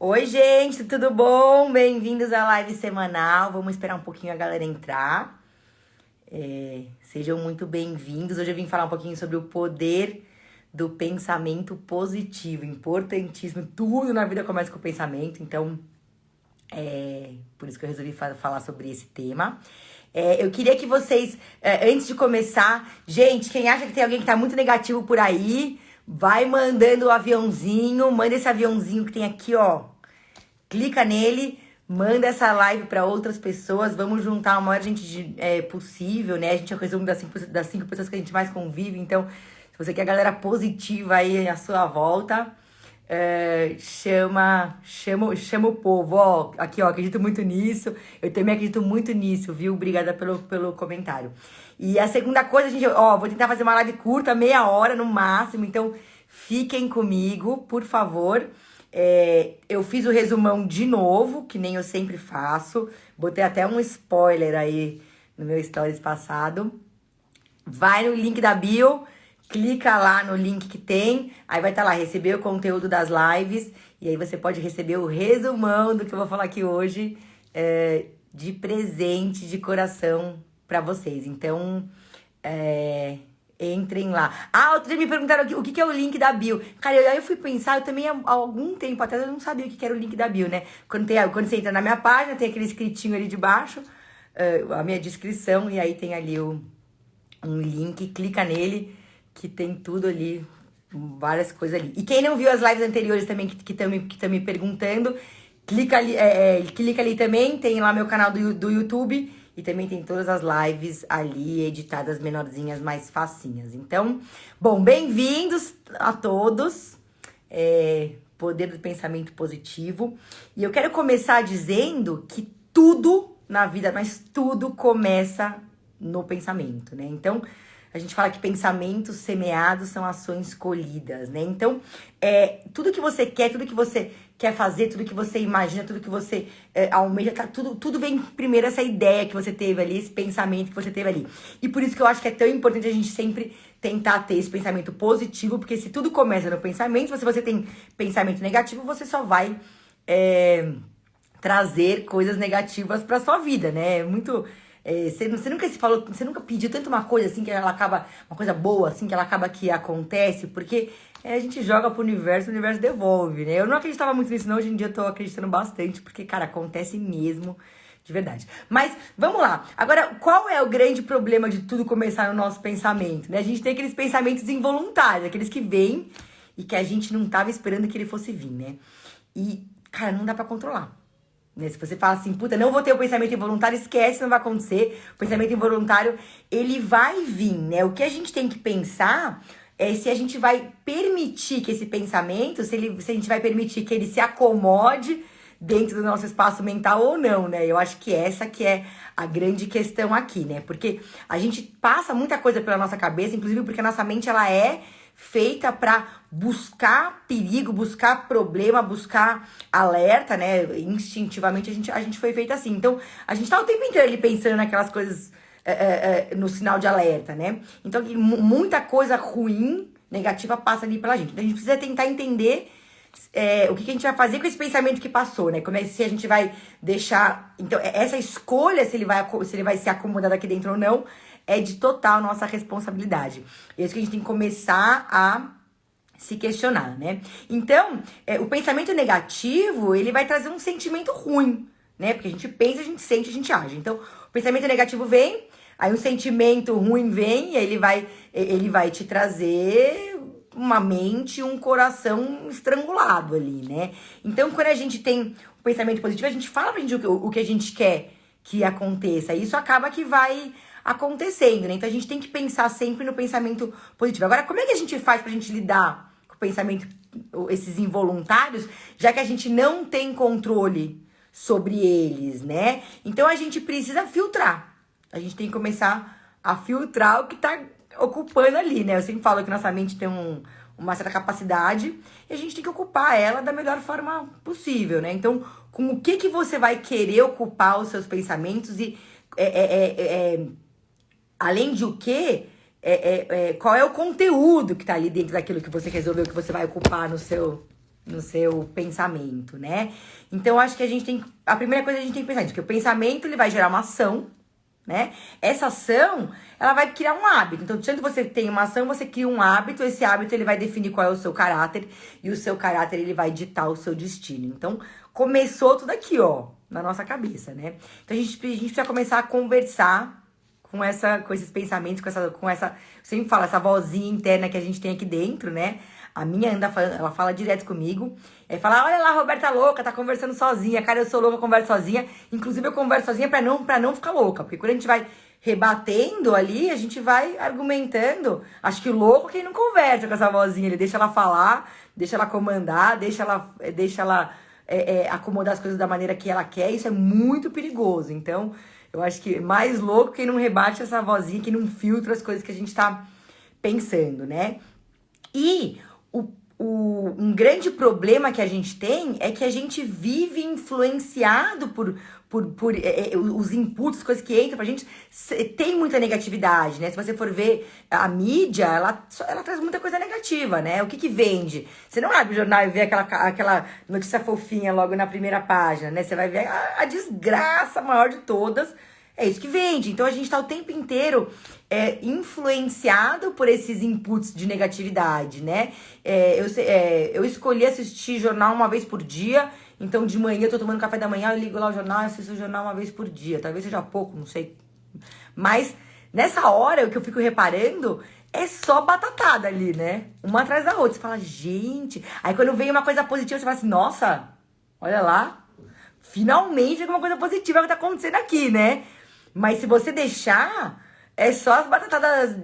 Oi, gente, tudo bom? Bem-vindos à live semanal. Vamos esperar um pouquinho a galera entrar. Sejam muito bem-vindos. Hoje eu vim falar um pouquinho sobre o poder do pensamento positivo. Importantíssimo. Tudo na vida começa com o pensamento. Então, por isso que eu resolvi falar sobre esse tema. Eu queria que vocês, antes de começar... Gente, quem acha que tem alguém que tá muito negativo por aí, vai mandando o aviãozinho. Manda esse aviãozinho que tem aqui, ó. Clica nele, manda essa live para outras pessoas. Vamos juntar a maior gente possível, né? A gente é o resumo das cinco pessoas que a gente mais convive. Então, se você quer a galera positiva aí à sua volta, chama o povo. Ó, aqui, ó, acredito muito nisso. Eu também acredito muito nisso, viu? Obrigada pelo comentário. E a segunda coisa, gente, ó, vou tentar fazer uma live curta, meia hora no máximo. Então, fiquem comigo, por favor. Eu fiz o resumão de novo, que nem eu sempre faço. Botei até um spoiler aí no meu stories passado. Vai no link da bio, clica lá no link que tem. Aí vai estar lá, receber o conteúdo das lives. E aí você pode receber o resumão do que eu vou falar aqui hoje, de presente, de coração pra vocês. Então, entrem lá. Outro dia me perguntaram aqui, o que é o link da bio. Cara, aí eu fui pensar, eu também há algum tempo atrás eu não sabia o que era o link da bio, né? Quando você entra na minha página, tem aquele escritinho ali de baixo, a minha descrição, e aí tem ali um link, clica nele, que tem tudo ali, várias coisas ali. E quem não viu as lives anteriores também, que estão me perguntando, clica ali também, tem lá meu canal do YouTube. E também tem todas as lives ali, editadas menorzinhas, mais facinhas. Então, bom, bem-vindos a todos. Poder do pensamento positivo. E eu quero começar dizendo que tudo na vida, mas tudo começa no pensamento, né? Então, a gente fala que pensamentos semeados são ações colhidas, né? Então, tudo que você quer, tudo que você quer fazer, tudo que você imagina, tudo que você almeja, tudo vem primeiro essa ideia que você teve ali, esse pensamento que você teve ali. E por isso que eu acho que é tão importante a gente sempre tentar ter esse pensamento positivo, porque se tudo começa no pensamento, se você tem pensamento negativo, você só vai trazer coisas negativas pra sua vida, né? É muito... Você nunca pediu tanto uma coisa assim que ela acaba, uma coisa boa assim que ela acaba que acontece, porque a gente joga pro universo, o universo devolve, né? Eu não acreditava muito nisso não, hoje em dia eu tô acreditando bastante, porque, cara, acontece mesmo, de verdade. Mas, vamos lá. Agora, qual é o grande problema de tudo começar no nosso pensamento, né? A gente tem aqueles pensamentos involuntários, aqueles que vêm e que a gente não tava esperando que ele fosse vir, né? E, cara, não dá pra controlar. Né? Se você fala assim, puta, não vou ter o pensamento involuntário, esquece, não vai acontecer. O pensamento involuntário, ele vai vir, né? O que a gente tem que pensar é se a gente vai permitir que esse pensamento, se a gente vai permitir que ele se acomode dentro do nosso espaço mental ou não, né? Eu acho que essa que é a grande questão aqui, né? Porque a gente passa muita coisa pela nossa cabeça, inclusive porque a nossa mente, ela é feita para buscar perigo, buscar problema, buscar alerta, né? Instintivamente a gente foi feita assim. Então, a gente tá o tempo inteiro ali pensando naquelas coisas no sinal de alerta, né? Então, muita coisa ruim, negativa, passa ali pela gente. Então, a gente precisa tentar entender o que a gente vai fazer com esse pensamento que passou, né? Como se a gente vai deixar... Então, essa escolha, se ele vai se acomodar aqui dentro ou não, é de total nossa responsabilidade. É isso que a gente tem que começar a se questionar, né? Então, o pensamento negativo, ele vai trazer um sentimento ruim, né? Porque a gente pensa, a gente sente, a gente age. Então, o pensamento negativo vem, aí um sentimento ruim vem, e aí ele vai te trazer uma mente, um coração estrangulado ali, né? Então, quando a gente tem o pensamento positivo, a gente fala pra gente o que a gente quer que aconteça. E isso acaba que vai acontecendo, né? Então a gente tem que pensar sempre no pensamento positivo. Agora, como é que a gente faz pra gente lidar com o pensamento, esses involuntários, já que a gente não tem controle sobre eles, né? Então a gente precisa filtrar. A gente tem que começar a filtrar o que tá ocupando ali, né? Eu sempre falo que nossa mente tem uma certa capacidade e a gente tem que ocupar ela da melhor forma possível, né? Então, com o que você vai querer ocupar os seus pensamentos e além de o quê, qual é o conteúdo que tá ali dentro daquilo que você resolveu, que você vai ocupar no seu no seu pensamento, né? Então, acho que a primeira coisa que a gente tem que pensar isso, que o pensamento, ele vai gerar uma ação, né? Essa ação, ela vai criar um hábito. Então, tanto você tem uma ação, você cria um hábito, esse hábito, ele vai definir qual é o seu caráter, e o seu caráter, ele vai ditar o seu destino. Então, começou tudo aqui, ó, na nossa cabeça, né? Então, a gente precisa começar a conversar com esses pensamentos, com essa, eu sempre falo, essa vozinha interna que a gente tem aqui dentro, né? A minha ela fala direto comigo. Fala, olha lá, a Roberta louca, tá conversando sozinha. Cara, eu sou louca, eu converso sozinha. Inclusive, eu converso sozinha pra não ficar louca. Porque quando a gente vai rebatendo ali, a gente vai argumentando. Acho que o louco é quem não conversa com essa vozinha. Ele deixa ela falar, deixa ela comandar, deixa ela acomodar as coisas da maneira que ela quer. Isso é muito perigoso. Então, eu acho que mais louco quem não rebate essa vozinha, que não filtra as coisas que a gente tá pensando, né? E um grande problema que a gente tem é que a gente vive influenciado por os inputs, coisas que entram pra gente. Tem muita negatividade, né? Se você for ver a mídia, ela traz muita coisa negativa, né? O que vende? Você não abre o jornal e vê aquela notícia fofinha logo na primeira página, né? Você vai ver a desgraça maior de todas. É isso que vende. Então, a gente tá o tempo inteiro influenciado por esses inputs de negatividade, né? Eu escolhi assistir jornal uma vez por dia. Então, de manhã, eu tô tomando café da manhã, eu ligo lá o jornal e assisto o jornal uma vez por dia. Talvez seja pouco, não sei. Mas, nessa hora, o que eu fico reparando é só batatada ali, né? Uma atrás da outra. Você fala, gente... Aí, quando vem uma coisa positiva, você fala assim, nossa, olha lá. Finalmente, alguma coisa positiva que tá acontecendo aqui, né? Mas se você deixar, é só as batatadas,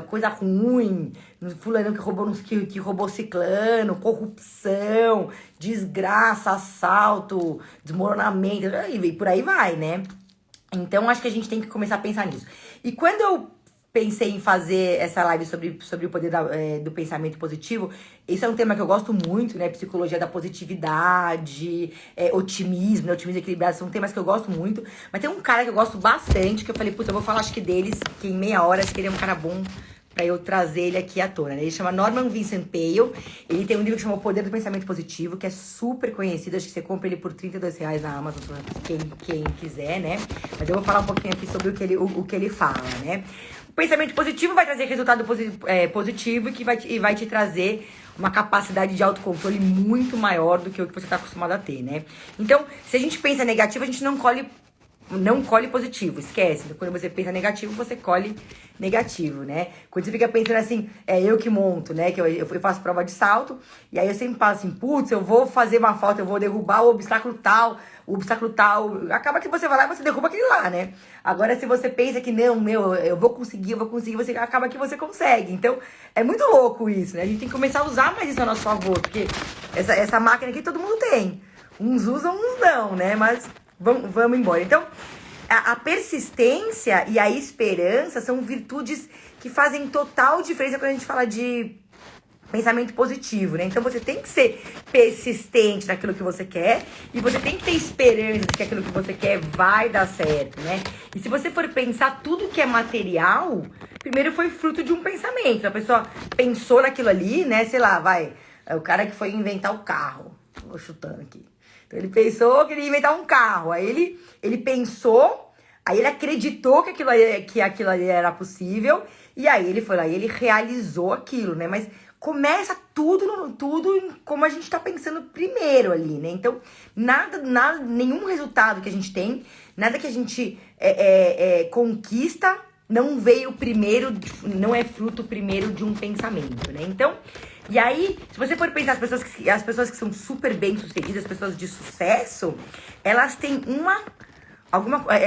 coisa ruim, fulano que roubou ciclano, corrupção, desgraça, assalto, desmoronamento, e por aí vai, né? Então, acho que a gente tem que começar a pensar nisso. E quando eu pensei em fazer essa live sobre o poder do pensamento positivo, esse é um tema que eu gosto muito, né? Psicologia da positividade, otimismo, né? Otimismo equilibrado, são temas que eu gosto muito. Mas tem um cara que eu gosto bastante, que eu falei, puta, eu vou falar acho que deles, que em meia hora, acho que ele é um cara bom pra eu trazer ele aqui à tona, né? Ele chama Norman Vincent Peale, ele tem um livro que chama O Poder do Pensamento Positivo, que é super conhecido, acho que você compra ele por R$32 na Amazon, quem quiser, né? Mas eu vou falar um pouquinho aqui sobre o que ele fala, né? O pensamento positivo vai trazer resultado positivo e vai te trazer uma capacidade de autocontrole muito maior do que o que você está acostumado a ter, né? Então, se a gente pensa negativo, a gente não colhe positivo, esquece. Quando você pensa negativo, você colhe negativo, né? Quando você fica pensando assim, eu que monto, né? Que eu faço prova de salto, e aí eu sempre falo assim, putz, eu vou fazer uma falta, eu vou derrubar o obstáculo tal, acaba que você vai lá e você derruba aquele lá, né? Agora, se você pensa que não, eu vou conseguir, você acaba que você consegue. Então, é muito louco isso, né? A gente tem que começar a usar mais isso a nosso favor, porque essa máquina aqui todo mundo tem. Uns usam, uns não, né? Mas vamos embora. Então, a persistência e a esperança são virtudes que fazem total diferença quando a gente fala de pensamento positivo, né? Então você tem que ser persistente naquilo que você quer e você tem que ter esperança de que aquilo que você quer vai dar certo, né? E se você for pensar, tudo que é material, primeiro foi fruto de um pensamento. A pessoa pensou naquilo ali, né? Sei lá, é o cara que foi inventar o carro. Vou chutando aqui. Então ele pensou que ele ia inventar um carro. Aí ele pensou, aí ele acreditou que aquilo ali era possível, e aí ele foi lá e ele realizou aquilo, né? Mas começa tudo como a gente tá pensando primeiro ali, né? Então, nenhum resultado que a gente tem, nada que a gente conquista, não veio primeiro, não é fruto primeiro de um pensamento, né? Então, e aí, se você for pensar, as pessoas que são super bem sucedidas, as pessoas de sucesso, elas têm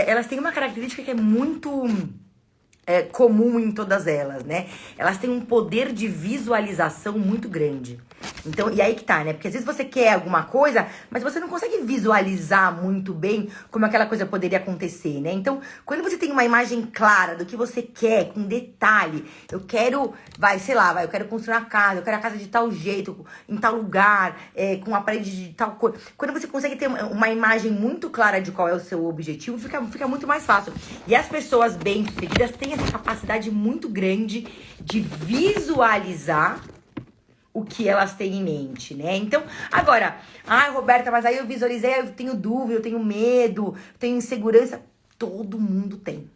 elas têm uma característica que é muito comum em todas elas, né? Elas têm um poder de visualização muito grande. Então, e aí que tá, né? Porque às vezes você quer alguma coisa, mas você não consegue visualizar muito bem como aquela coisa poderia acontecer, né? Então, quando você tem uma imagem clara do que você quer, com detalhe, eu quero, eu quero construir uma casa, eu quero a casa de tal jeito, em tal lugar, com a parede de tal cor. Quando você consegue ter uma imagem muito clara de qual é o seu objetivo, fica muito mais fácil. E as pessoas bem-sucedidas têm essa capacidade muito grande de visualizar o que elas têm em mente, né? Então, agora, Roberta, mas aí eu visualizei, eu tenho dúvida, eu tenho medo, eu tenho insegurança. Todo mundo tem.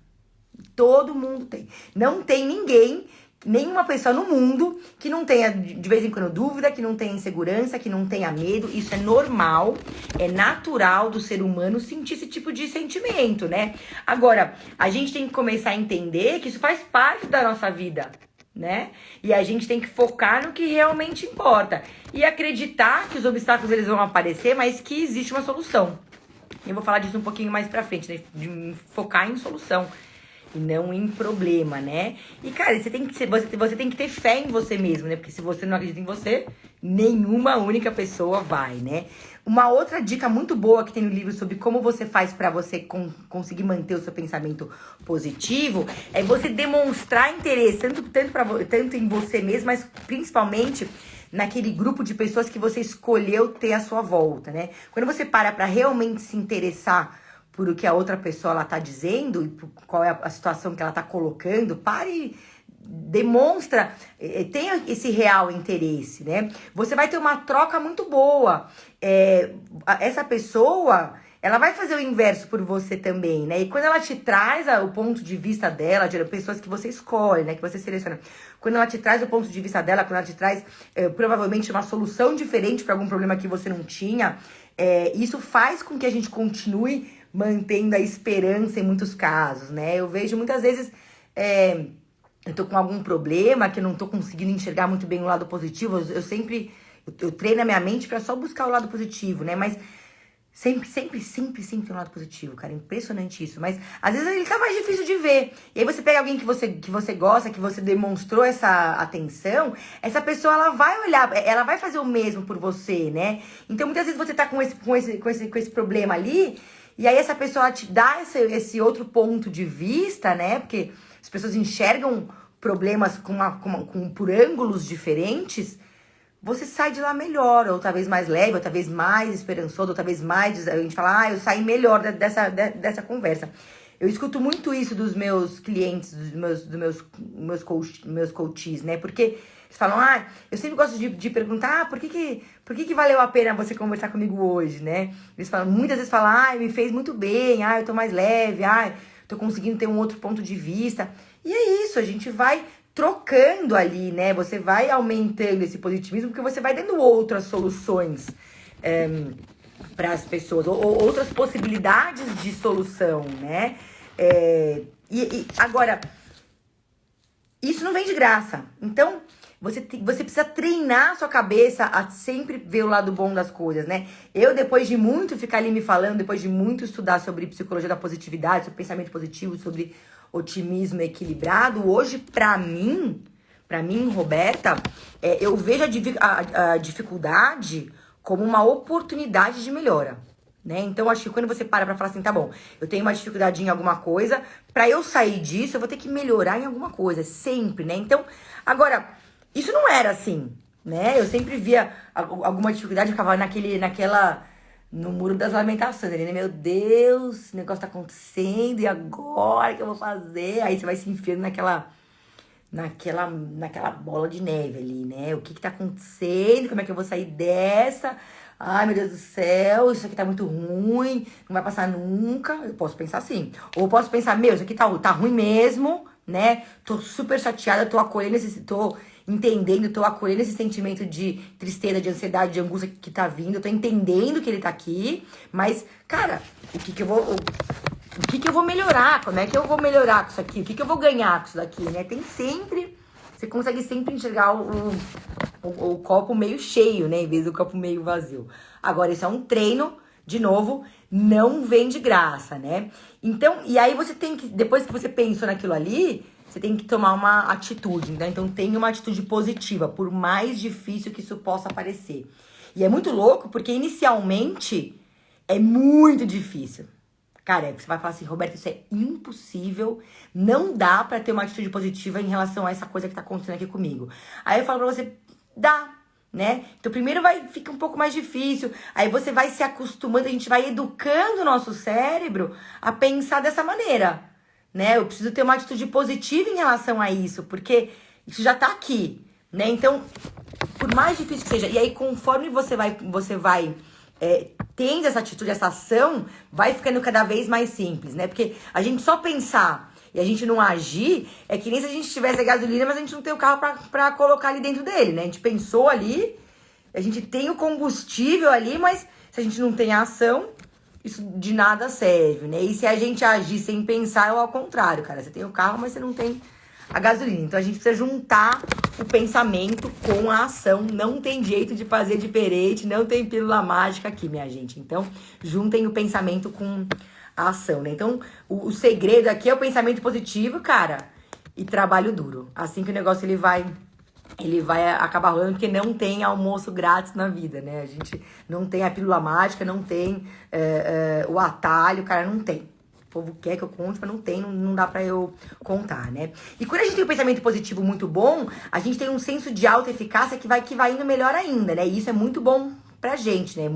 Todo mundo tem. Não tem ninguém, nenhuma pessoa no mundo que não tenha de vez em quando dúvida, que não tenha insegurança, que não tenha medo. Isso é normal, é natural do ser humano sentir esse tipo de sentimento, né? Agora, a gente tem que começar a entender que isso faz parte da nossa vida, né? E a gente tem que focar no que realmente importa e acreditar que os obstáculos eles vão aparecer, mas que existe uma solução. Eu vou falar disso um pouquinho mais pra frente, né? De focar em solução e não em problema, né? E, cara, você tem que ter fé em você mesmo, né? Porque se você não acredita em você, nenhuma única pessoa vai, né? Uma outra dica muito boa que tem no livro sobre como você faz pra você conseguir manter o seu pensamento positivo é você demonstrar interesse tanto em você mesmo, mas principalmente naquele grupo de pessoas que você escolheu ter à sua volta, né? Quando você para pra realmente se interessar por o que a outra pessoa ela tá dizendo e por qual é a situação que ela tá colocando, pare, demonstra, tenha esse real interesse, né? Você vai ter uma troca muito boa. Essa pessoa, ela vai fazer o inverso por você também, né? E quando ela te traz o ponto de vista dela, de pessoas que você escolhe, né? Que você seleciona. Quando ela te traz o ponto de vista dela, quando ela te traz provavelmente uma solução diferente para algum problema que você não tinha, isso faz com que a gente continue mantendo a esperança em muitos casos, né? Eu vejo muitas vezes, eu tô com algum problema, que eu não tô conseguindo enxergar muito bem o lado positivo, eu treino a minha mente pra só buscar o lado positivo, né? Mas sempre tem um lado positivo, cara, impressionante isso. Mas às vezes ele tá mais difícil de ver. E aí você pega alguém que você gosta, que você demonstrou essa atenção, essa pessoa, ela vai olhar, ela vai fazer o mesmo por você, né? Então muitas vezes você tá com esse problema ali, e aí essa pessoa te dá esse outro ponto de vista, né? Porque as pessoas enxergam problemas por ângulos diferentes. Você sai de lá melhor, ou talvez mais leve, ou talvez mais esperançoso, ou talvez mais... A gente fala, eu saí melhor dessa conversa. Eu escuto muito isso dos meus clientes, dos meus coaches, né? Porque eles falam, eu sempre gosto de perguntar, por que valeu a pena você conversar comigo hoje, né? Eles falam, muitas vezes falam, me fez muito bem, eu tô mais leve, tô conseguindo ter um outro ponto de vista. E é isso, a gente vai trocando ali, né? Você vai aumentando esse positivismo porque você vai dando outras soluções para as pessoas, ou outras possibilidades de solução, né? Agora, isso não vem de graça. Então, você precisa treinar a sua cabeça a sempre ver o lado bom das coisas, né? Eu, depois de muito ficar ali me falando, depois de muito estudar sobre psicologia da positividade, sobre pensamento positivo, sobre otimismo equilibrado, hoje, pra mim, Roberta, eu vejo a dificuldade como uma oportunidade de melhora, né? Então, acho que quando você para pra falar assim, tá bom, eu tenho uma dificuldade em alguma coisa, pra eu sair disso, eu vou ter que melhorar em alguma coisa, sempre, né? Então, agora, isso não era assim, né? Eu sempre via alguma dificuldade, eu ficava no Muro das Lamentações, né? Meu Deus, esse negócio tá acontecendo, e agora o que eu vou fazer? Aí você vai se enfiando naquela bola de neve ali, né? O que tá acontecendo? Como é que eu vou sair dessa? Ai, meu Deus do céu, isso aqui tá muito ruim, não vai passar nunca. Eu posso pensar assim. Ou eu posso pensar, isso aqui tá ruim mesmo, né? Tô super chateada, tô entendendo, tô acolhendo esse sentimento de tristeza, de ansiedade, de angústia que tá vindo, eu tô entendendo que ele tá aqui, mas, cara, o que que eu vou melhorar? Como é que eu vou melhorar com isso aqui? O que que eu vou ganhar com isso daqui, né? Você consegue sempre enxergar o copo meio cheio, né? Em vez do copo meio vazio. Agora, isso é um treino, de novo, não vem de graça, né? Então, e aí você tem que, depois que você pensou naquilo ali, você tem que tomar uma atitude, né? Então, tenha uma atitude positiva, por mais difícil que isso possa parecer. E é muito louco, porque inicialmente é muito difícil. Cara, você vai falar assim, Roberto, isso é impossível, não dá pra ter uma atitude positiva em relação a essa coisa que tá acontecendo aqui comigo. Aí eu falo pra você, dá, né? Então primeiro fica um pouco mais difícil, aí você vai se acostumando, a gente vai educando o nosso cérebro a pensar dessa maneira, né? Eu preciso ter uma atitude positiva em relação a isso, porque isso já tá aqui, né? Então, por mais difícil que seja, e aí conforme você vai tendo essa atitude, essa ação, vai ficando cada vez mais simples, né? Porque a gente só pensar e a gente não agir, é que nem se a gente tivesse a gasolina, mas a gente não tem o carro pra colocar ali dentro dele, né? A gente pensou ali, a gente tem o combustível ali, mas se a gente não tem a ação, isso de nada serve, né? E se a gente agir sem pensar, é ao contrário, cara. Você tem o carro, mas você não tem a gasolina. Então a gente precisa juntar o pensamento com a ação. Não tem jeito de fazer diferente, não tem pílula mágica aqui, minha gente. Então, juntem o pensamento com a ação, né? Então, o segredo aqui é o pensamento positivo, cara, e trabalho duro. Assim que o negócio ele vai acabar rolando, porque não tem almoço grátis na vida, né? A gente não tem a pílula mágica, não tem o atalho, cara, não tem. O povo quer que eu conte, mas não tem, não dá pra eu contar, né? E quando a gente tem um pensamento positivo muito bom, a gente tem um senso de autoeficácia que vai indo melhor ainda, né? E isso é muito bom pra gente, né?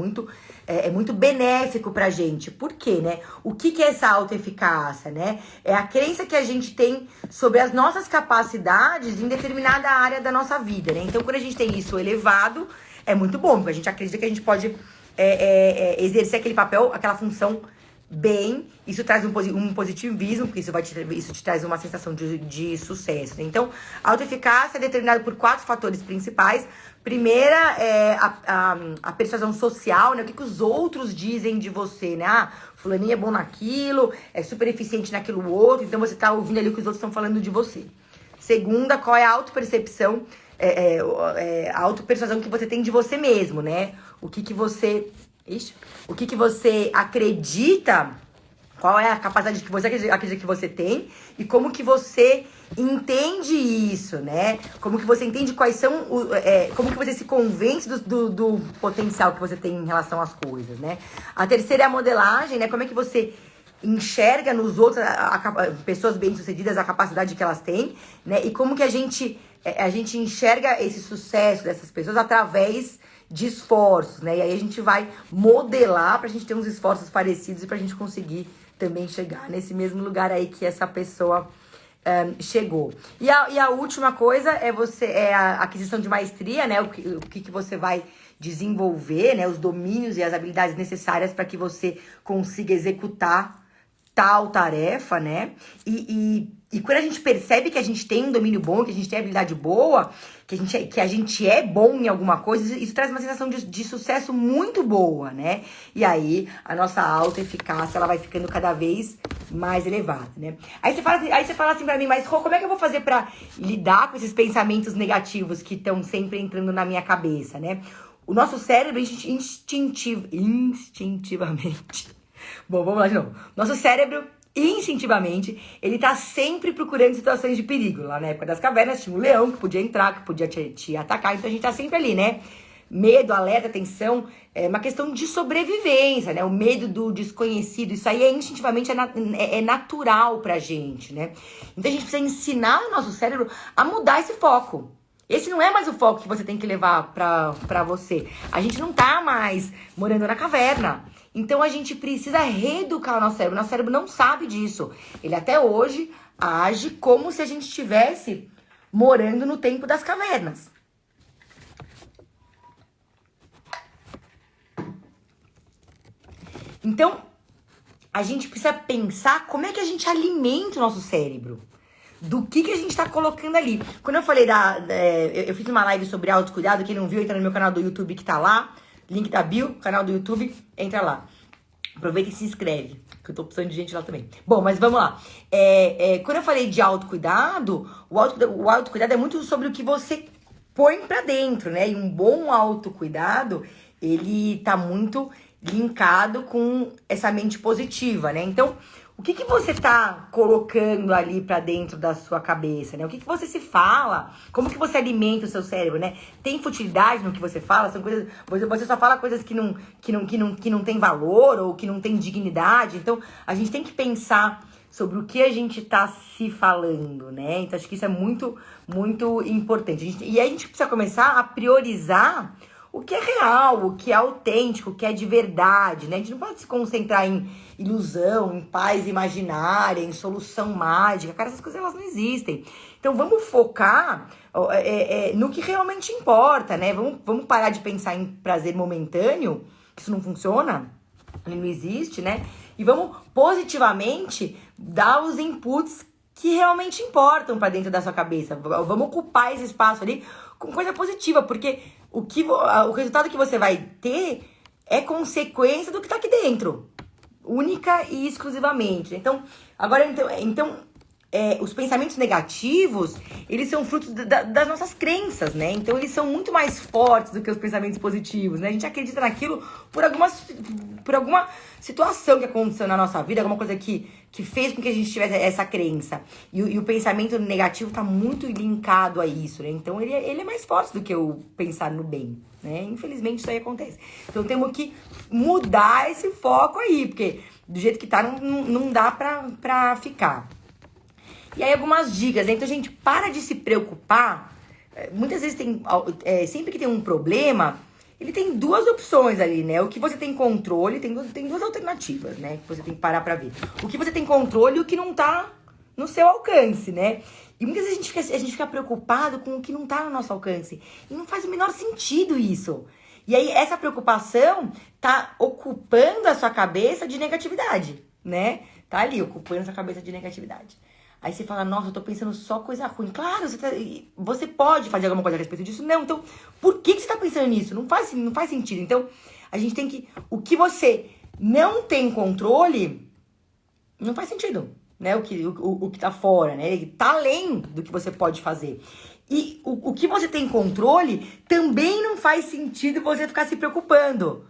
É muito benéfico pra gente. Por quê, né? O que é essa autoeficácia, né? É a crença que a gente tem sobre as nossas capacidades em determinada área da nossa vida, né? Então, quando a gente tem isso elevado, é muito bom, porque a gente acredita que a gente pode exercer aquele papel, aquela função bem. Isso traz um positivismo, porque isso te traz uma sensação de sucesso, né? Então, a autoeficácia é determinada por 4 fatores principais. Primeira é a persuasão social, né? O que os outros dizem de você, né? Ah, fulaninho é bom naquilo, é super eficiente naquilo outro, então você tá ouvindo ali o que os outros estão falando de você. Segunda, qual é a autopercepção, a autopersuasão que você tem de você mesmo, né? O que você acredita, qual é a capacidade que você acredita que você tem e como que você entende isso, né? Como que você entende quais são, como que você se convence do potencial que você tem em relação às coisas, né? A terceira é a modelagem, né? Como é que você enxerga nos outros, pessoas bem-sucedidas, a capacidade que elas têm, né? E como que a gente enxerga esse sucesso dessas pessoas através de esforços, né? E aí a gente vai modelar pra gente ter uns esforços parecidos e pra gente conseguir também chegar nesse mesmo lugar aí que essa pessoa chegou. E a última coisa é a aquisição de maestria, né? O que você vai desenvolver, né? Os domínios e as habilidades necessárias para que você consiga executar tal tarefa, né? E quando a gente percebe que a gente tem um domínio bom, que a gente tem habilidade boa, que a gente é bom em alguma coisa, isso traz uma sensação de sucesso muito boa, né? E aí a nossa autoeficácia ela vai ficando cada vez mais elevada, né? Aí você fala assim pra mim, mas Rô, como é que eu vou fazer pra lidar com esses pensamentos negativos que estão sempre entrando na minha cabeça, né? O nosso cérebro instintivamente. Bom, vamos lá de novo. Nosso cérebro, instintivamente, ele tá sempre procurando situações de perigo. Lá na época das cavernas tinha um leão que podia entrar, que podia te atacar. Então a gente tá sempre ali, né? Medo, alerta, tensão, é uma questão de sobrevivência, né? O medo do desconhecido, isso aí instintivamente é natural pra gente, né? Então a gente precisa ensinar o nosso cérebro a mudar esse foco. Esse não é mais o foco que você tem que levar pra você. A gente não tá mais morando na caverna. Então a gente precisa reeducar o nosso cérebro. Nosso cérebro não sabe disso. Ele até hoje age como se a gente estivesse morando no tempo das cavernas. Então, a gente precisa pensar como é que a gente alimenta o nosso cérebro. Do que a gente tá colocando ali. Quando eu falei eu fiz uma live sobre autocuidado, quem não viu, entra no meu canal do YouTube que tá lá. Link da bio, canal do YouTube, entra lá. Aproveita e se inscreve, que eu tô precisando de gente lá também. Bom, mas vamos lá. Quando eu falei de autocuidado, o autocuidado é muito sobre o que você põe pra dentro, né? E um bom autocuidado, ele tá muito linkado com essa mente positiva, né? Então, o que você tá colocando ali pra dentro da sua cabeça, né? O que você se fala? Como que você alimenta o seu cérebro, né? Tem futilidade no que você fala? São coisas, você só fala coisas que não tem valor ou que não tem dignidade. Então, a gente tem que pensar sobre o que a gente tá se falando, né? Então, acho que isso é muito, muito importante. E aí a gente precisa começar a priorizar o que é real, o que é autêntico, o que é de verdade, né? A gente não pode se concentrar em ilusão, em paz imaginária, em solução mágica. Cara, essas coisas elas não existem. Então vamos focar no que realmente importa, né? Vamos parar de pensar em prazer momentâneo, que isso não funciona, não existe, né? E vamos positivamente dar os inputs que realmente importam pra dentro da sua cabeça. Vamos ocupar esse espaço ali com coisa positiva, porque o resultado que você vai ter é consequência do que tá aqui dentro. Única e exclusivamente. Então, os pensamentos negativos, eles são frutos das nossas crenças, né? Então, eles são muito mais fortes do que os pensamentos positivos, né? A gente acredita naquilo por alguma situação que aconteceu na nossa vida, alguma coisa que fez com que a gente tivesse essa crença. E o pensamento negativo tá muito linkado a isso, né? Então, ele é mais forte do que o pensar no bem, né? Infelizmente, isso aí acontece. Então, temos que mudar esse foco aí, porque do jeito que tá, não dá pra ficar. E aí, algumas dicas, né? Então, gente, para de se preocupar. Muitas vezes sempre que tem um problema, ele tem duas opções ali, né? O que você tem controle, tem duas alternativas, né? Que você tem que parar pra ver. O que você tem controle e o que não tá no seu alcance, né? E muitas vezes a gente fica preocupado com o que não tá no nosso alcance. E não faz o menor sentido isso. E aí, essa preocupação tá ocupando a sua cabeça de negatividade, né? Tá ali, ocupando a sua cabeça de negatividade. Aí você fala, nossa, eu tô pensando só coisa ruim. Claro, você pode fazer alguma coisa a respeito disso. Não, então, por que você tá pensando nisso? Não faz sentido. Então, a gente tem que... O que você não tem controle, não faz sentido, né? O que tá fora, né? Ele tá além do que você pode fazer. E o que você tem controle, também não faz sentido você ficar se preocupando.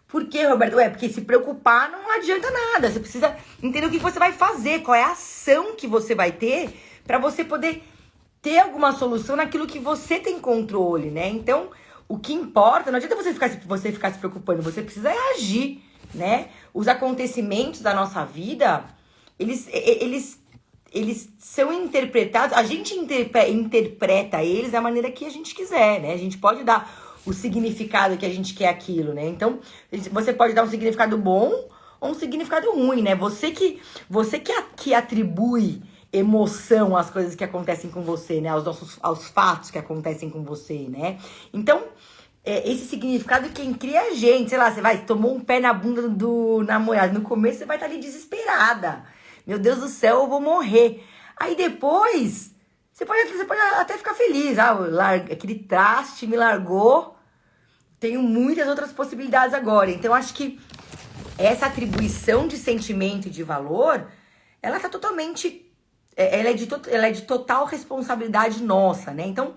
Por quê, Roberto? Porque se preocupar não adianta nada. Você precisa entender o que você vai fazer, qual é a ação que você vai ter para você poder ter alguma solução naquilo que você tem controle, né? Então, o que importa, não adianta você ficar se preocupando, você precisa agir, né? Os acontecimentos da nossa vida, eles são interpretados, a gente interpreta eles da maneira que a gente quiser, né? A gente pode dar o significado que a gente quer aquilo, né? Então, você pode dar um significado bom ou um significado ruim, né? Você que atribui emoção às coisas que acontecem com você, né? Aos fatos que acontecem com você, né? Então, esse significado quem cria é a gente. Sei lá, você tomou um pé na bunda do namorado. No começo você vai estar ali desesperada. Meu Deus do céu, eu vou morrer. Aí depois... Você pode até ficar feliz. Aquele traste me largou. Tenho muitas outras possibilidades agora. Então, acho que essa atribuição de sentimento e de valor, ela tá totalmente... Ela é de total responsabilidade nossa, né? Então,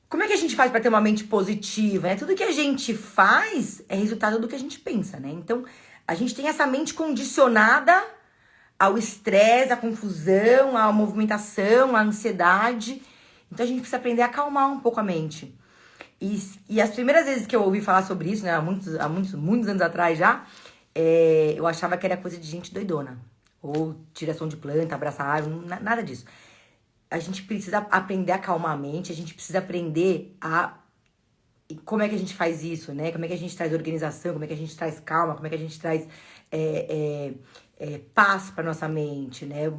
como é que a gente faz para ter uma mente positiva, né? Tudo que a gente faz é resultado do que a gente pensa, né? Então, a gente tem essa mente condicionada ao estresse, à confusão, à movimentação, à ansiedade. Então a gente precisa aprender a acalmar um pouco a mente. E as primeiras vezes que eu ouvi falar sobre isso, né, há muitos anos atrás já, eu achava que era coisa de gente doidona. Ou tiração de planta, abraçar árvore, nada disso. A gente precisa aprender a acalmar a mente, a gente precisa aprender a... Como é que a gente faz isso, né? Como é que a gente traz organização, como é que a gente traz calma, como é que a gente traz... paz para nossa mente, né?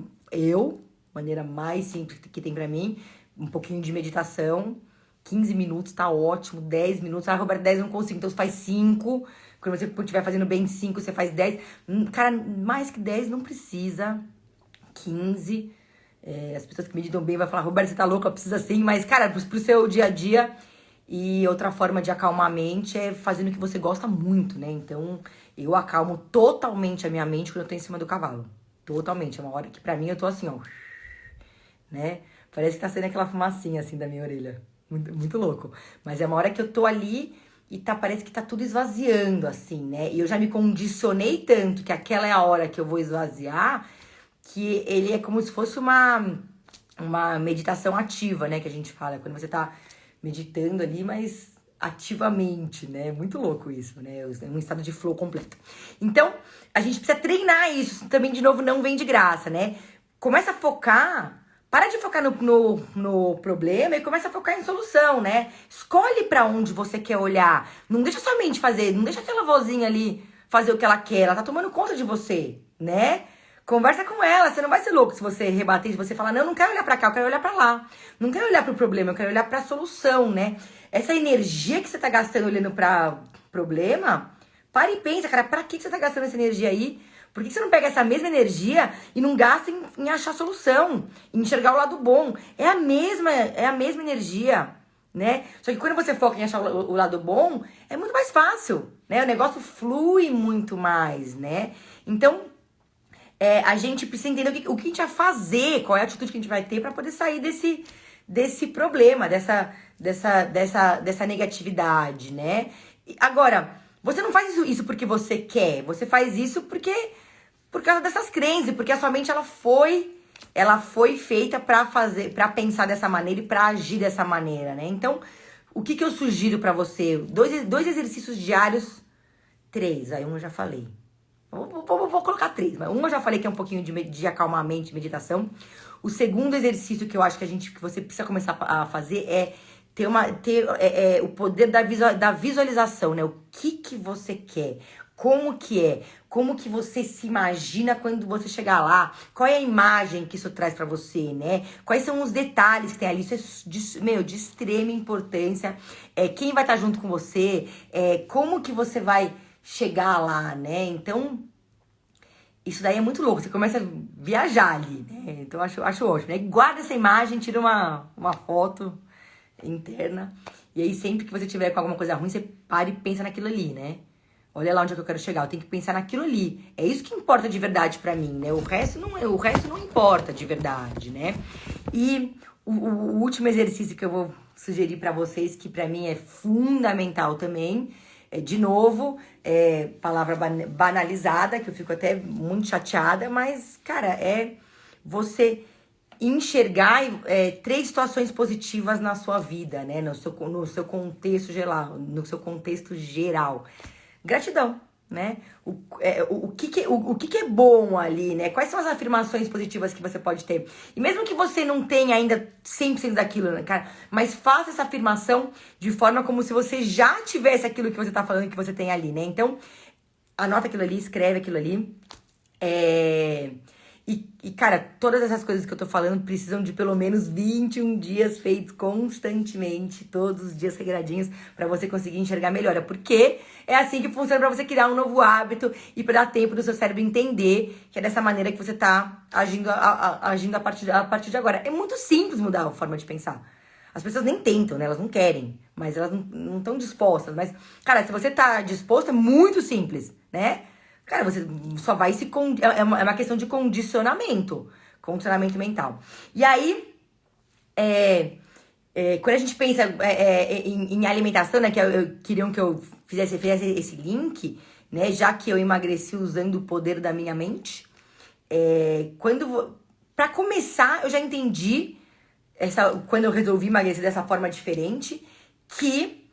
Maneira mais simples que tem para mim, um pouquinho de meditação, 15 minutos tá ótimo, 10 minutos, Roberto, 10 eu não consigo, então você faz 5, quando você estiver fazendo bem 5, você faz 10, cara, mais que 10 não precisa, 15, as pessoas que meditam bem vão falar, Roberto, você tá louca, precisa sim, mas, cara, pro seu dia a dia. E outra forma de acalmar a mente é fazendo o que você gosta muito, né? Então, eu acalmo totalmente a minha mente quando eu tô em cima do cavalo. Totalmente. É uma hora que pra mim eu tô assim, ó. Né? Parece que tá saindo aquela fumacinha assim da minha orelha. Muito, muito louco. Mas é uma hora que eu tô ali e parece que tá tudo esvaziando, assim, né? E eu já me condicionei tanto que aquela é a hora que eu vou esvaziar, que ele é como se fosse uma meditação ativa, né? Que a gente fala. Quando você tá meditando ali, mas ativamente, né? Muito louco isso, né? Um estado de flow completo. Então, a gente precisa treinar isso. Também, de novo, não vem de graça, né? Começa a focar, para de focar no problema e começa a focar em solução, né? Escolhe pra onde você quer olhar. Não deixa sua mente fazer, não deixa aquela vozinha ali fazer o que ela quer. Ela tá tomando conta de você, né? Conversa com ela, você não vai ser louco se você rebater, se você falar, não, eu não quero olhar pra cá, eu quero olhar pra lá. Não quero olhar pro problema, eu quero olhar pra solução, né? Essa energia que você tá gastando olhando pra problema, para e pensa, cara, pra que você tá gastando essa energia aí? Por que você não pega essa mesma energia e não gasta em achar solução, em enxergar o lado bom? É a mesma energia, né? Só que quando você foca em achar o lado bom, é muito mais fácil, né? O negócio flui muito mais, né? Então, a gente precisa entender o que a gente vai fazer, qual é a atitude que a gente vai ter para poder sair desse problema, dessa negatividade, né? Agora, você não faz isso porque você quer, você faz isso por causa dessas crenças, porque a sua mente ela foi feita para pensar dessa maneira e para agir dessa maneira, né? Então, o que eu sugiro para você? Dois exercícios diários, 3, aí um eu já falei. Vou colocar 3, mas um eu já falei que é um pouquinho de acalmar a mente, meditação. O segundo exercício que eu acho que você precisa começar a fazer é ter o poder da visualização, né? O que você quer, como que é, como que você se imagina quando você chegar lá, qual é a imagem que isso traz pra você, né? Quais são os detalhes que tem ali, isso é de extrema importância, quem vai estar junto com você, como que você vai chegar lá, né? Então, isso daí é muito louco, você começa a viajar ali, né? Então, acho ótimo, né? Guarda essa imagem, tira uma foto interna, e aí sempre que você tiver com alguma coisa ruim, você para e pensa naquilo ali, né? Olha lá onde é que eu quero chegar, eu tenho que pensar naquilo ali. É isso que importa de verdade pra mim, né? O resto não importa de verdade, né? E o último exercício que eu vou sugerir pra vocês, que pra mim é fundamental também, de novo, palavra banalizada, que eu fico até muito chateada, mas, cara, é você enxergar 3 situações positivas na sua vida, né? No seu contexto geral, Gratidão, né? O que é bom ali, né? Quais são as afirmações positivas que você pode ter? E mesmo que você não tenha ainda 100% daquilo, né, cara? Mas faça essa afirmação de forma como se você já tivesse aquilo que você tá falando que você tem ali, né? Então, anota aquilo ali, escreve aquilo ali. Cara, todas essas coisas que eu tô falando precisam de pelo menos 21 dias feitos constantemente, todos os dias regradinhos, pra você conseguir enxergar melhor. Porque é assim que funciona pra você criar um novo hábito e pra dar tempo do seu cérebro entender que é dessa maneira que você tá agindo a partir de agora. É muito simples mudar a forma de pensar. As pessoas nem tentam, né? Elas não querem, mas elas não estão dispostas. Mas, cara, se você tá disposto, é muito simples, né? Cara, você só vai é uma questão de condicionamento mental. E aí, quando a gente pensa em alimentação, né, que queriam que eu fizesse esse link, né, já que eu emagreci usando o poder da minha mente, pra começar, eu já entendi, quando eu resolvi emagrecer dessa forma diferente, que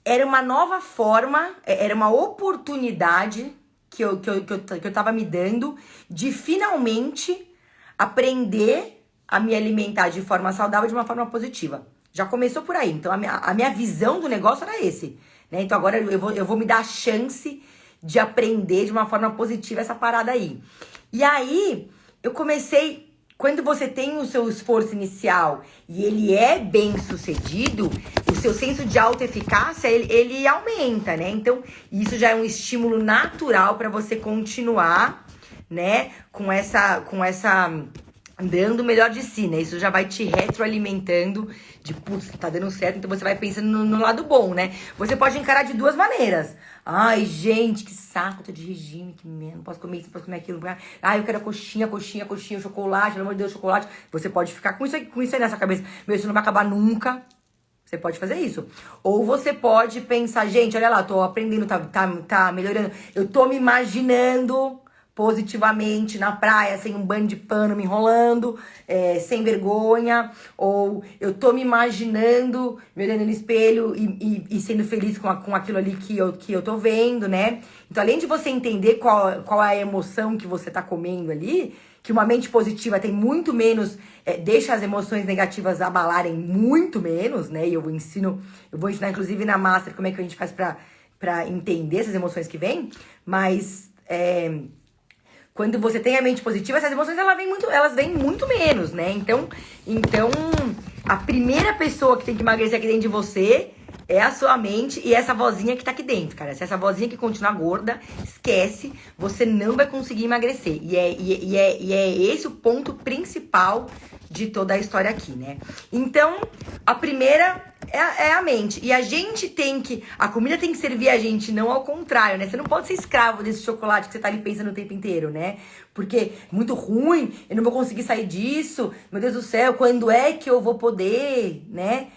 era uma nova forma, era uma oportunidade que eu tava me dando de finalmente aprender a me alimentar de forma saudável, de uma forma positiva. Já começou por aí. Então, a minha visão do negócio era esse, né? Então, agora eu vou me dar a chance de aprender de uma forma positiva essa parada aí. E aí, eu comecei... Quando você tem o seu esforço inicial e ele é bem sucedido, o seu senso de autoeficácia, ele aumenta, né? Então, isso já é um estímulo natural para você continuar, né? Com essa dando o melhor de si, né? Isso já vai te retroalimentando de, putz, tá dando certo, então você vai pensando no lado bom, né? Você pode encarar de 2 maneiras. Ai, gente, que saco, eu tô de regime, que merda, não posso comer isso, não posso comer aquilo. Ai, eu quero coxinha, chocolate, pelo amor de Deus, chocolate. Você pode ficar com isso aí nessa cabeça. Meu, isso não vai acabar nunca. Você pode fazer isso. Ou você pode pensar, gente, olha lá, tô aprendendo, tá melhorando. Eu tô me imaginando positivamente na praia, sem um bando de pano me enrolando, sem vergonha, ou eu tô me imaginando, me olhando no espelho e sendo feliz com aquilo ali que eu tô vendo, né? Então, além de você entender qual é a emoção que você tá comendo ali, que uma mente positiva tem muito menos, deixa as emoções negativas abalarem muito menos, né? E eu vou ensinar inclusive na Master como é que a gente faz pra entender essas emoções que vêm, mas Quando você tem a mente positiva, essas emoções elas vêm muito menos, né? Então, a primeira pessoa que tem que emagrecer aqui dentro de você é a sua mente e essa vozinha que tá aqui dentro, cara. Se essa vozinha que continuar gorda, esquece, você não vai conseguir emagrecer. E é esse o ponto principal de toda a história aqui, né? Então, a primeira é a mente. E a gente tem que... A comida tem que servir a gente, não ao contrário, né? Você não pode ser escravo desse chocolate que você tá ali pensando o tempo inteiro, né? Porque é muito ruim, eu não vou conseguir sair disso. Meu Deus do céu, quando é que eu vou poder, né?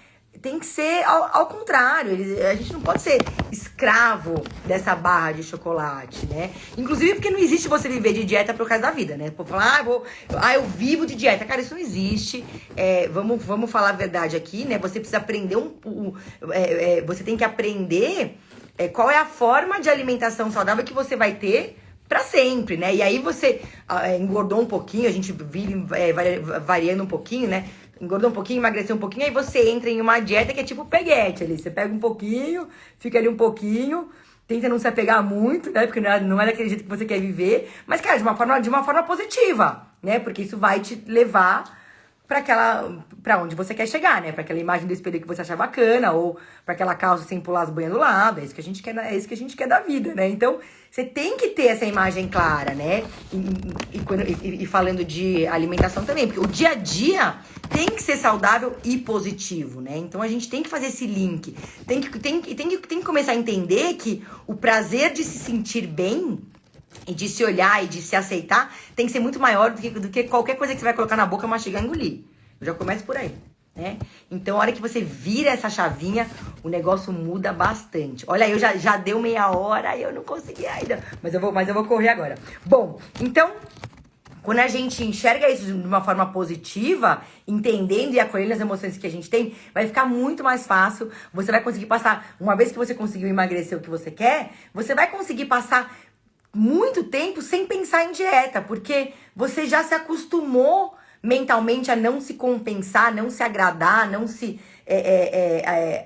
Tem que ser ao contrário. A gente não pode ser escravo dessa barra de chocolate, né? Inclusive porque não existe você viver de dieta pro resto da vida, né? Por falar, eu vivo de dieta. Cara, isso não existe. Vamos falar a verdade aqui, né? Você precisa aprender você tem que aprender qual é a forma de alimentação saudável que você vai ter pra sempre, né? E aí você engordou um pouquinho, a gente vive variando um pouquinho, né? Engordou um pouquinho, emagreceu um pouquinho, aí você entra em uma dieta que é tipo peguete ali. Você pega um pouquinho, fica ali um pouquinho, tenta não se apegar muito, né? Porque não é daquele jeito que você quer viver. Mas, cara, de uma forma positiva, né? Porque isso vai te levar pra onde você quer chegar, né? Pra aquela imagem do espelho que você acha bacana, ou pra aquela calça sem pular as banhas do lado. É isso que a gente quer, é isso que a gente quer da vida, né? Então, você tem que ter essa imagem clara, né? E falando de alimentação também, porque o dia a dia tem que ser saudável e positivo, né? Então a gente tem que fazer esse link. Tem que começar a entender que o prazer de se sentir bem e de se olhar e de se aceitar tem que ser muito maior do que qualquer coisa que você vai colocar na boca, mastigar e engolir. Eu já começo por aí, né? Então, a hora que você vira essa chavinha, o negócio muda bastante. Olha, eu já deu meia hora e eu não consegui ainda. Mas eu vou correr agora. Bom, então, quando a gente enxerga isso de uma forma positiva, entendendo e acolhendo as emoções que a gente tem, vai ficar muito mais fácil. Você vai conseguir passar, uma vez que você conseguiu emagrecer o que você quer, você vai conseguir passar muito tempo sem pensar em dieta, porque você já se acostumou mentalmente a não se compensar, não se agradar,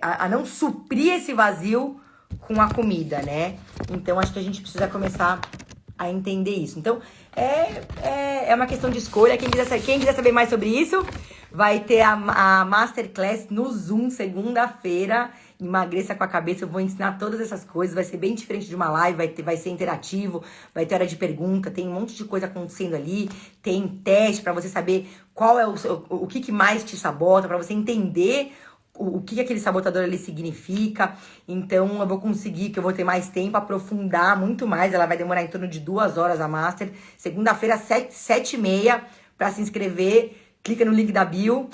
a não suprir esse vazio com a comida, né? Então, acho que a gente precisa começar a entender isso. Então, é uma questão de escolha. Quem quiser saber mais sobre isso, vai ter a Masterclass no Zoom, segunda-feira. Emagreça com a cabeça, eu vou ensinar todas essas coisas, vai ser bem diferente de uma live, vai ser interativo, vai ter hora de pergunta, tem um monte de coisa acontecendo ali, tem teste pra você saber qual é o que mais te sabota, pra você entender o que aquele sabotador ali significa. Então eu vou conseguir, que eu vou ter mais tempo, aprofundar muito mais, ela vai demorar em torno de 2 horas a Master, segunda-feira, 7h30, pra se inscrever, clica no link da bio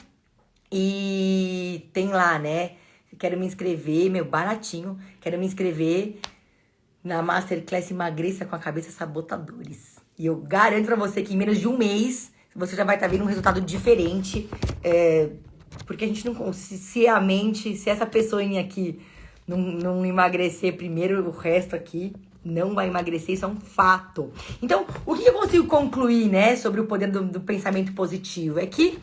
e tem lá, né? Quero me inscrever, baratinho. Quero me inscrever na Masterclass Emagreça com a Cabeça Sabotadores. E eu garanto pra você que em menos de um mês você já vai estar vendo um resultado diferente. Porque a gente não... Se essa pessoinha aqui não emagrecer primeiro, o resto aqui não vai emagrecer. Isso é um fato. Então, o que eu consigo concluir, né, sobre o poder do pensamento positivo? É que,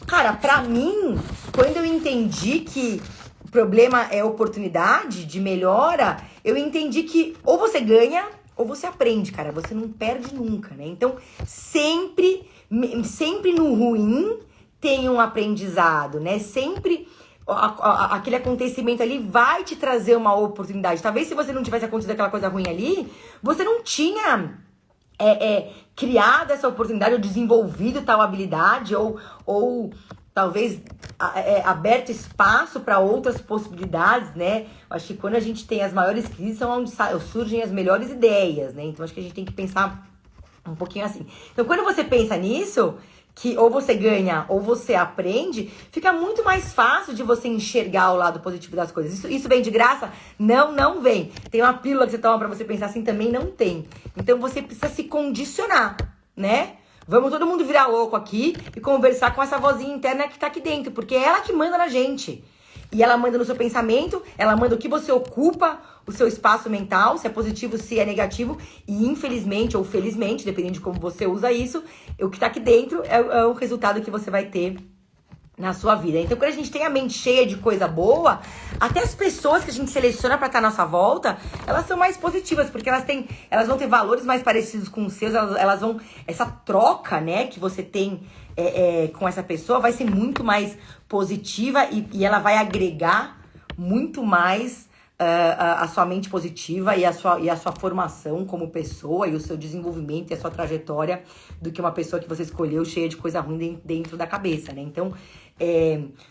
cara, pra mim, quando eu entendi que o problema é oportunidade de melhora, eu entendi que ou você ganha ou você aprende, cara. Você não perde nunca, né? Então, sempre no ruim tem um aprendizado, né? Sempre aquele acontecimento ali vai te trazer uma oportunidade. Talvez se você não tivesse acontecido aquela coisa ruim ali, você não tinha criado essa oportunidade ou desenvolvido tal habilidade ou talvez aberto espaço para outras possibilidades, né? Acho que quando a gente tem as maiores crises são onde surgem as melhores ideias, né? Então acho que a gente tem que pensar um pouquinho assim. Então quando você pensa nisso, que ou você ganha ou você aprende, fica muito mais fácil de você enxergar o lado positivo das coisas. Isso vem de graça? Não vem. Tem uma pílula que você toma pra você pensar assim? Também não tem. Então você precisa se condicionar, né? Vamos todo mundo virar louco aqui e conversar com essa vozinha interna que tá aqui dentro, porque é ela que manda na gente. E ela manda no seu pensamento, ela manda o que você ocupa, o seu espaço mental, se é positivo, se é negativo. E infelizmente ou felizmente, dependendo de como você usa isso, o que tá aqui dentro é o resultado que você vai ter na sua vida. Então, quando a gente tem a mente cheia de coisa boa, até as pessoas que a gente seleciona pra estar à nossa volta, elas são mais positivas, porque elas vão ter valores mais parecidos com os seus, elas vão, essa troca, né, que você tem com essa pessoa vai ser muito mais positiva e ela vai agregar muito mais a sua mente positiva e a sua formação como pessoa e o seu desenvolvimento e a sua trajetória do que uma pessoa que você escolheu cheia de coisa ruim dentro da cabeça, né? Então,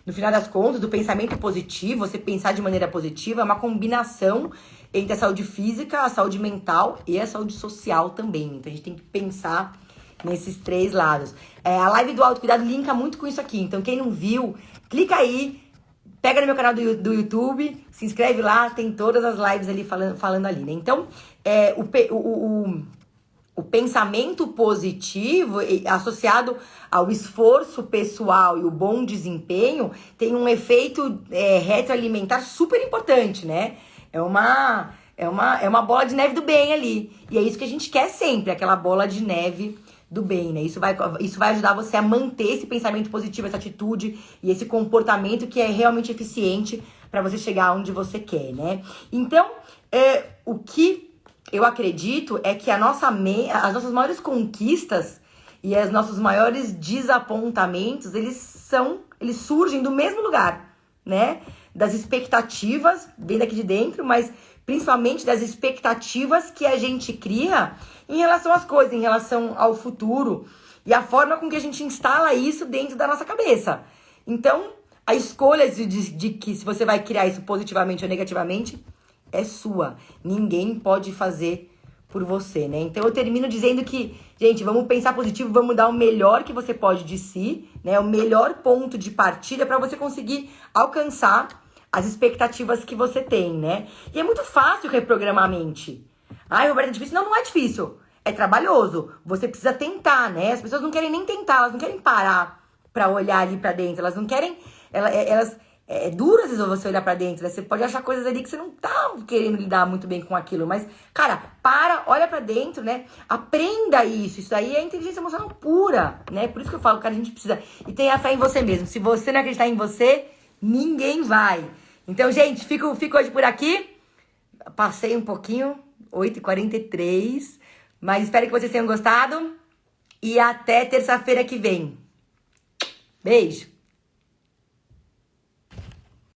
no final das contas, do pensamento positivo, você pensar de maneira positiva é uma combinação entre a saúde física, a saúde mental e a saúde social também. Então, a gente tem que pensar nesses 3 lados. A live do autocuidado linka muito com isso aqui. Então, quem não viu, clica aí, pega no meu canal do YouTube, se inscreve lá, tem todas as lives ali falando ali, né? Então, o pensamento positivo associado ao esforço pessoal e o bom desempenho tem um efeito retroalimentar super importante, né? É uma bola de neve do bem ali. E é isso que a gente quer sempre, aquela bola de neve do bem, né? Isso vai ajudar você a manter esse pensamento positivo, essa atitude e esse comportamento que é realmente eficiente para você chegar onde você quer, né? Então, o que eu acredito é que as nossas maiores conquistas e os nossos maiores desapontamentos, eles surgem do mesmo lugar, né? Das expectativas, bem daqui de dentro, mas principalmente das expectativas que a gente cria em relação às coisas, em relação ao futuro e a forma com que a gente instala isso dentro da nossa cabeça. Então, a escolha de que se você vai criar isso positivamente ou negativamente é sua. Ninguém pode fazer por você, né? Então eu termino dizendo que, gente, vamos pensar positivo, vamos dar o melhor que você pode de si, né? O melhor ponto de partida para você conseguir alcançar as expectativas que você tem, né? E é muito fácil reprogramar a mente. Ai, Roberta, é difícil? Não, não é difícil. É trabalhoso. Você precisa tentar, né? As pessoas não querem nem tentar, elas não querem parar pra olhar ali pra dentro. Elas não querem... É duro às vezes você olhar pra dentro, né? Você pode achar coisas ali que você não tá querendo lidar muito bem com aquilo. Mas, cara, olha pra dentro, né? Aprenda isso. Isso aí é inteligência emocional pura, né? Por isso que eu falo, cara, a gente precisa... E tenha fé em você mesmo. Se você não acreditar em você, ninguém vai. Então, gente, fico hoje por aqui. Passei um pouquinho, 8h43. Mas espero que vocês tenham gostado. E até terça-feira que vem. Beijo!